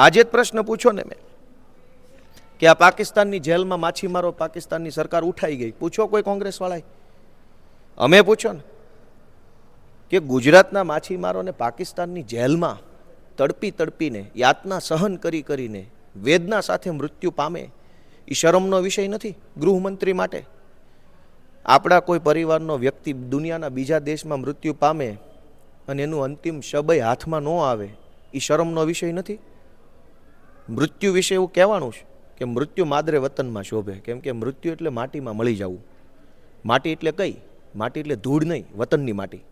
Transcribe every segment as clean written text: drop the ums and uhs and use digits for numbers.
આજે જ પ્રશ્ન પૂછો ને મેં કે આ પાકિસ્તાનની જેલમાં માછીમારો પાકિસ્તાનની સરકાર ઉઠાઈ ગઈ, પૂછો કોઈ કોંગ્રેસવાળાએ? અમે પૂછો ને કે ગુજરાતના માછીમારોને પાકિસ્તાનની જેલમાં તડપી તડપીને યાતના સહન કરી કરીને વેદના સાથે મૃત્યુ પામે એ શરમનો વિષય નથી ગૃહમંત્રી માટે? આપણા કોઈ પરિવારનો વ્યક્તિ દુનિયાના બીજા દેશમાં મૃત્યુ પામે અને એનું અંતિમ શબય હાથમાં ન આવે એ શરમનો વિષય નથી? મૃત્યુ વિશે એવું કહેવાનું છે કે મૃત્યુ માદરે વતનમાં શોભે, કેમ કે મૃત્યુ એટલે માટીમાં મળી જવું. માટી એટલે કઈ? માટી એટલે ધૂળ નહીં, વતનની માટી.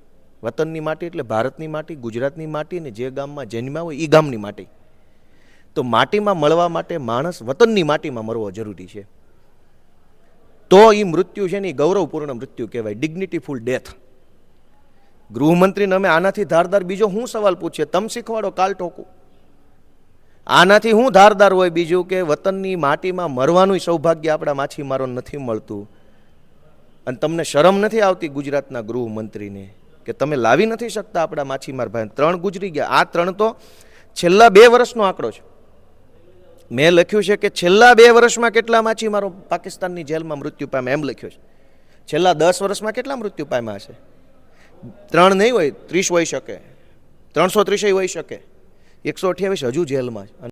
વતનની માટી એટલે ભારતની માટી, ગુજરાતની માટી, ને જે ગામમાં જન્મ્યા હોય એ ગામની માટી. તો માટીમાં મળવા માટે માણસ વતનની માટીમાં મરવો જરૂરી છે. તો એ મૃત્યુ છે ને એ ગૌરવપૂર્ણ મૃત્યુ કહેવાય, ડિગ્નિટીફુલ ડેથ. ગૃહમંત્રીને અમે આનાથી ધારદાર બીજો શું સવાલ પૂછીએ? તમે શીખવાડો કાલ ટોકું. આનાથી હું ધારદાર હોય બીજું કે વતનની માટીમાં મરવાનું સૌભાગ્ય આપણા માછીમારોને નથી મળતું? અને તમને શરમ નથી આવતી ગુજરાતના ગૃહમંત્રીને કે તમે લાવી નથી શકતા આપણા માછીમાર ભાઈ? 3 ગુજરી ગયા. આ 3 તો છેલ્લા 2 વર્ષનો આંકડો છે. મેં લખ્યું છે કે છેલ્લા 2 વર્ષમાં કેટલા માછીમારો પાકિસ્તાનની જેલમાં મૃત્યુ પામ્યા એમ લખ્યું છે. છેલ્લા 10 વર્ષમાં કેટલા મૃત્યુ પામ્યા હશે? 3 નહીં હોય, 30 હોઈ શકે, 330 હોઈ શકે, 128 હજુ જેલમાં છે.